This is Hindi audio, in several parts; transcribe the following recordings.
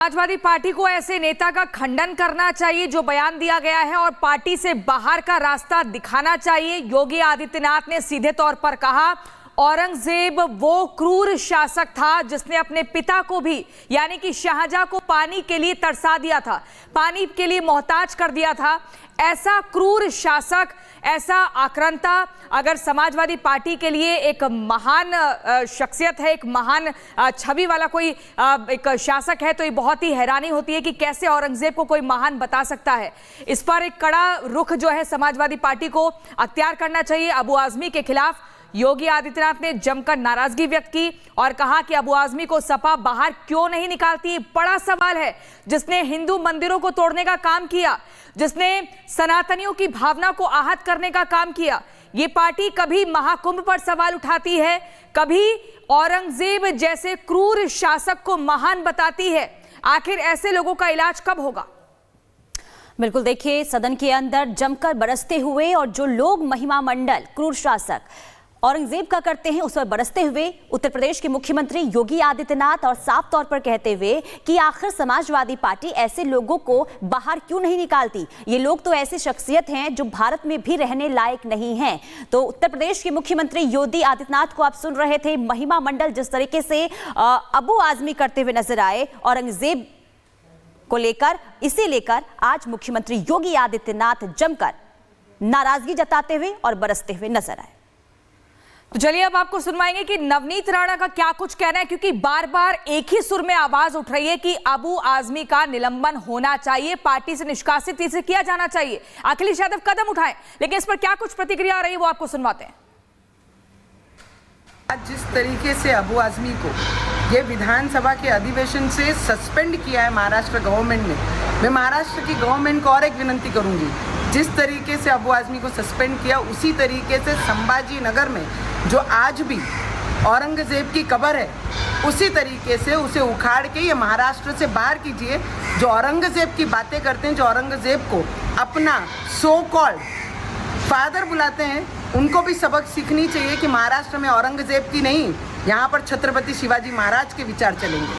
समाजवादी पार्टी को ऐसे नेता का खंडन करना चाहिए जो बयान दिया गया है और पार्टी से बाहर का रास्ता दिखाना चाहिए। योगी आदित्यनाथ ने सीधे तौर पर कहा औरंगजेब वो क्रूर शासक था जिसने अपने पिता को भी यानी कि शाहजहां को पानी के लिए तरसा दिया था, पानी के लिए मोहताज कर दिया था। ऐसा क्रूर शासक, ऐसा आक्रांता अगर समाजवादी पार्टी के लिए एक महान शख्सियत है, एक महान छवि वाला कोई एक शासक है, तो ये बहुत ही हैरानी होती है कि कैसे औरंगजेब को कोई महान बता सकता है। इस पर एक कड़ा रुख जो है समाजवादी पार्टी को अख्तियार करना चाहिए। अबू आजमी के खिलाफ योगी आदित्यनाथ ने जमकर नाराजगी व्यक्त की और कहा कि अबू आजमी को सपा बाहर क्यों नहीं निकालती। बड़ा सवाल है, जिसने हिंदू मंदिरों को तोड़ने का काम किया, जिसने सनातनियों की भावना को आहत करने का काम किया। ये पार्टी कभी महाकुंभ पर सवाल उठाती है, कभी औरंगजेब जैसे क्रूर शासक को महान बताती है। आखिर ऐसे लोगों का इलाज कब होगा? बिल्कुल, देखिए सदन के अंदर जमकर बरसते हुए और जो लोग महिमा मंडल क्रूर शासक औरंगजेब का करते हैं उस पर बरसते हुए उत्तर प्रदेश के मुख्यमंत्री योगी आदित्यनाथ और साफ तौर पर कहते हुए कि आखिर समाजवादी पार्टी ऐसे लोगों को बाहर क्यों नहीं निकालती। ये लोग तो ऐसी शख्सियत हैं जो भारत में भी रहने लायक नहीं हैं। तो उत्तर प्रदेश के मुख्यमंत्री योगी आदित्यनाथ को आप सुन रहे थे, महिमा मंडल जिस तरीके से अबू आजमी करते हुए नजर आए औरंगजेब को लेकर, इसे लेकर आज मुख्यमंत्री योगी आदित्यनाथ जमकर नाराजगी जताते हुए और बरसते हुए नजर आए। तो चलिए अब आपको सुनवाएंगे कि नवनीत राणा का क्या कुछ कहना है, क्योंकि बार बार एक ही सुर में आवाज उठ रही है कि अबू आजमी का निलंबन होना चाहिए, पार्टी से निष्कासित इसे किया जाना चाहिए। अखिलेश यादव कदम उठाएं, लेकिन इस पर क्या कुछ प्रतिक्रिया आ रही है वो आपको सुनवाते हैं। आज जिस तरीके से अबू आजमी को ये विधानसभा के अधिवेशन से सस्पेंड किया है महाराष्ट्र गवर्नमेंट ने, मैं महाराष्ट्र की गवर्नमेंट को और एक विनंती करूंगी, जिस तरीके से अबू आजमी को सस्पेंड किया उसी तरीके से संभाजी नगर में जो आज भी औरंगजेब की कब्र है उसी तरीके से उसे उखाड़ के ये महाराष्ट्र से बाहर कीजिए। जो औरंगजेब की बातें करते हैं, जो औरंगजेब को अपना सो कॉल्ड फादर बुलाते हैं, उनको भी सबक सीखनी चाहिए कि महाराष्ट्र में औरंगजेब की नहीं, यहाँ पर छत्रपति शिवाजी महाराज के विचार चलेंगे।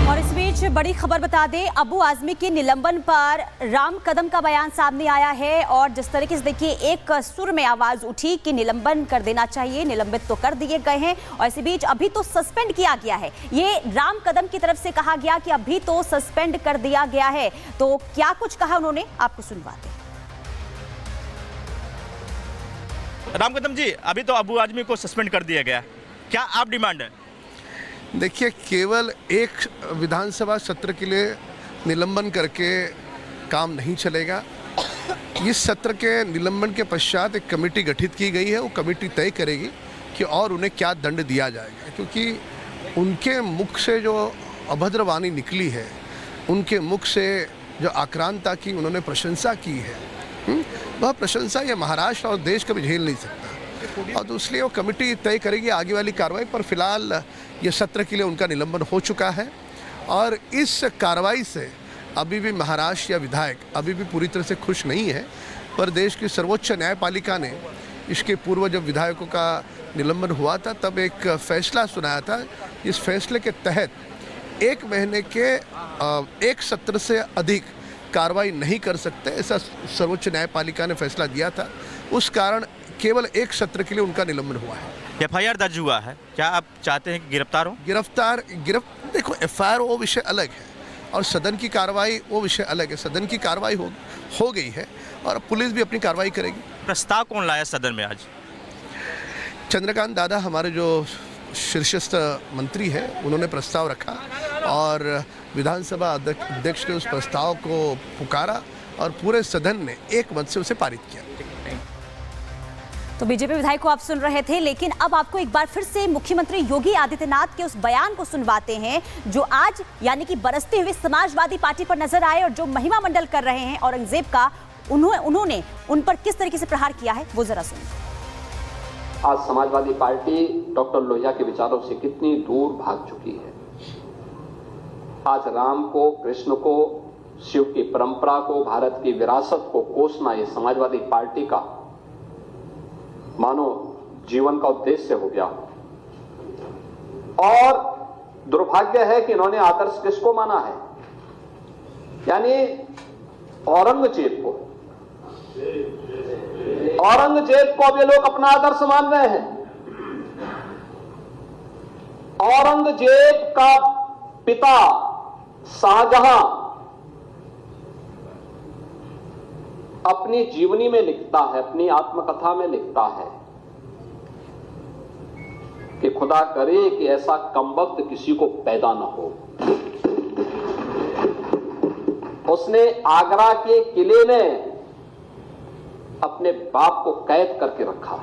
और इस बीच बड़ी खबर बता दें, अबू आजमी के निलंबन पर राम कदम का बयान सामने आया है और जिस तरीके से देखिए एक सुर में आवाज उठी कि निलंबन कर देना चाहिए, निलंबित तो कर दिए गए हैं और इसी बीच अभी तो सस्पेंड किया गया है। ये राम कदम की तरफ से कहा गया कि अभी तो सस्पेंड कर दिया गया है। तो क्या कुछ कहा उन्होंने, आपको सुनवाते हैं। राम कदम जी, अभी तो अबू आजमी को सस्पेंड कर दिया गया, क्या आप डिमांड है? देखिए, केवल एक विधानसभा सत्र के लिए निलंबन करके काम नहीं चलेगा। इस सत्र के निलंबन के पश्चात एक कमेटी गठित की गई है, वो कमेटी तय करेगी कि और उन्हें क्या दंड दिया जाएगा, क्योंकि उनके मुख से जो अभद्र वाणी निकली है, उनके मुख से जो आक्रांता की उन्होंने प्रशंसा की है, वह प्रशंसा ये महाराष्ट्र और देश कभी झेल नहीं सकता और तो इसलिए वो कमेटी तय करेगी आगे वाली कार्रवाई। पर फिलहाल ये सत्र के लिए उनका निलंबन हो चुका है और इस कार्रवाई से अभी भी महाराष्ट्र या विधायक अभी भी पूरी तरह से खुश नहीं है। पर देश की सर्वोच्च न्यायपालिका ने इसके पूर्व जब विधायकों का निलंबन हुआ था तब एक फैसला सुनाया था। इस फैसले के तहत 1 महीने के एक सत्र से अधिक कार्रवाई नहीं कर सकते, ऐसा सर्वोच्च न्यायपालिका ने फैसला दिया था। उस कारण केवल एक सत्र के लिए उनका निलंबन हुआ है। एफआईआर दर्ज हुआ है, क्या आप चाहते हैं कि गिरफ्तार हो? देखो, एफआईआर वो विषय अलग है और सदन की कार्रवाई वो विषय अलग है। सदन की कार्रवाई हो गई है और पुलिस भी अपनी कार्रवाई करेगी। प्रस्ताव कौन लाया सदन में आज? चंद्रकांत दादा हमारे जो शीर्षस्थ मंत्री है, उन्होंने प्रस्ताव रखा और विधानसभा अध्यक्ष ने उस प्रस्ताव को पुकारा और पूरे सदन ने एक मत से उसे पारित किया। तो बीजेपी विधायक को आप सुन रहे थे, लेकिन अब आपको एक बार फिर से मुख्यमंत्री योगी आदित्यनाथ के उस बयान को सुनवाते हैं जो आज यानी कि बरसते हुए समाजवादी पार्टी पर नजर आए और जो महिमा मंडल कर रहे हैं औरंगजेब का, उन्होंने उन पर किस तरीके से प्रहार किया है वो जरा सुनिए। आज समाजवादी पार्टी डॉक्टर लोहिया के विचारों से कितनी दूर भाग चुकी है। आज राम को, कृष्ण को, शिव की परंपरा को, भारत की विरासत को कोसना ये समाजवादी पार्टी का मानो जीवन का उद्देश्य हो गया और दुर्भाग्य है कि इन्होंने आदर्श किसको माना है, यानी औरंगजेब को। औरंगजेब को अब ये लोग अपना आदर्श मान रहे हैं। औरंगजेब का पिता शाहजहां अपनी जीवनी में लिखता है, अपनी आत्मकथा में लिखता है कि खुदा करे कि ऐसा कमबख्त किसी को पैदा न हो। उसने आगरा के किले में अपने बाप को कैद करके रखा,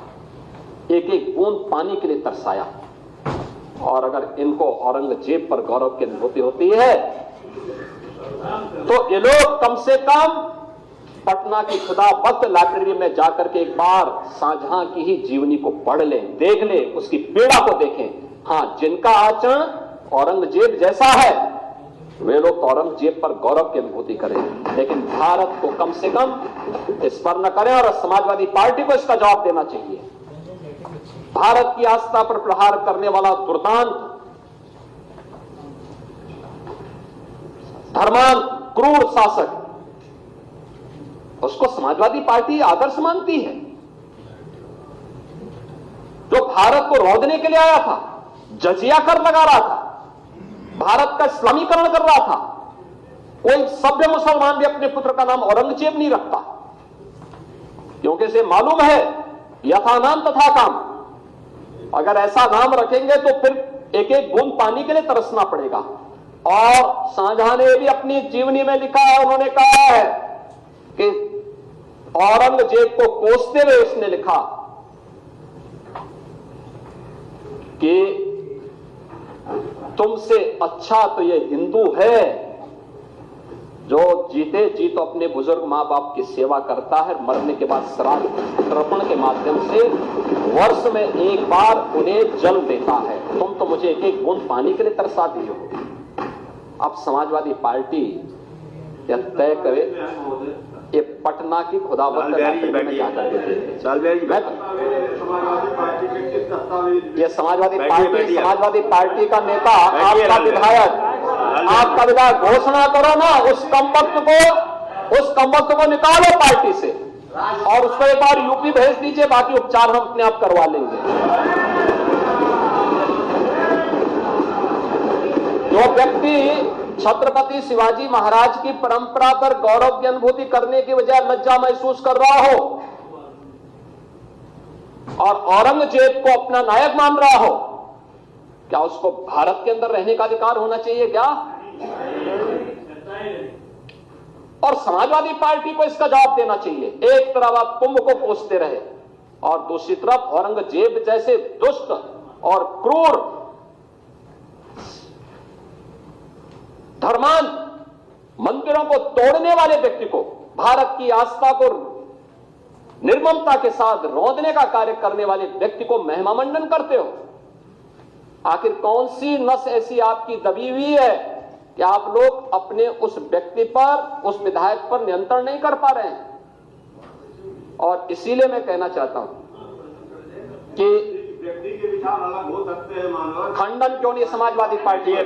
एक एक बूंद पानी के लिए तरसाया। और अगर इनको औरंगजेब पर गौरव की अनुभूति होती है तो ये लोग कम से कम पटना की खुदाबख्त लाइब्रेरी में जाकर के एक बार शाहजहां की ही जीवनी को पढ़ लें, देख लें, उसकी पीड़ा को देखें। हां, जिनका आचरण औरंगजेब जैसा है वे लोग औरंगजेब पर गौरव की अनुभूति करें, लेकिन भारत को कम से कम इस पर न करें। और समाजवादी पार्टी को इसका जवाब देना चाहिए। भारत की आस्था पर प्रहार करने वाला दुर्दांत, धर्मांध, क्रूर शासक, उसको समाजवादी पार्टी आदर्श मानती है। जो भारत को रौंदने के लिए आया था, जजिया कर लगा रहा था, भारत का इस्लामीकरण कर रहा था। कोई सभ्य मुसलमान भी अपने पुत्र का नाम औरंगजेब नहीं रखता, क्योंकि इसे मालूम है यथा नाम तथा काम। अगर ऐसा नाम रखेंगे तो फिर एक एक बूंद पानी के लिए तरसना पड़ेगा। और शाहजहां ने भी अपनी जीवनी में लिखा है, उन्होंने कहा है कि औरंगजेब को कोसते हुए उसने लिखा कि तुमसे अच्छा तो ये हिंदू है जो जीते जी तो अपने बुजुर्ग मां बाप की सेवा करता है, मरने के बाद श्राद्ध तर्पण के माध्यम से वर्ष में एक बार उन्हें जल देता है। तुम तो मुझे एक एक बूंद पानी के लिए तरसाती हो। अब समाजवादी पार्टी यह तय करे ये पटना की खुदाबख्त लाइब्रेरी में जाकर के ये समाजवादी पार्टी का नेता, आपका विधायक घोषणा करो ना, उस कमबख्त को निकालो पार्टी से और उसको एक बार यूपी भेज दीजिए, बाकी उपचार हम अपने आप करवा लेंगे। जो व्यक्ति छत्रपति शिवाजी महाराज की परंपरा पर गौरव की अनुभूति करने की बजाय लज्जा महसूस कर रहा हो और औरंगजेब को अपना नायक मान रहा हो, क्या उसको भारत के अंदर रहने का अधिकार होना चाहिए क्या? और समाजवादी पार्टी को इसका जवाब देना चाहिए। एक तरफ आप कुंभ को कोसते रहे और दूसरी तरफ औरंगजेब जैसे दुष्ट और क्रूर धर्मांध, मंदिरों को तोड़ने वाले व्यक्ति को, भारत की आस्था को निर्ममता के साथ रौंदने का कार्य करने वाले व्यक्ति को महिमा मंडन करते हो। आखिर कौन सी नस ऐसी आपकी दबी हुई है कि आप लोग अपने उस व्यक्ति पर, उस विधायक पर नियंत्रण नहीं कर पा रहे हैं? और इसीलिए मैं कहना चाहता हूं कि व्यक्ति के विचार अलग हो सकते हैं, खंडन क्यों नहीं समाजवादी पार्टी है?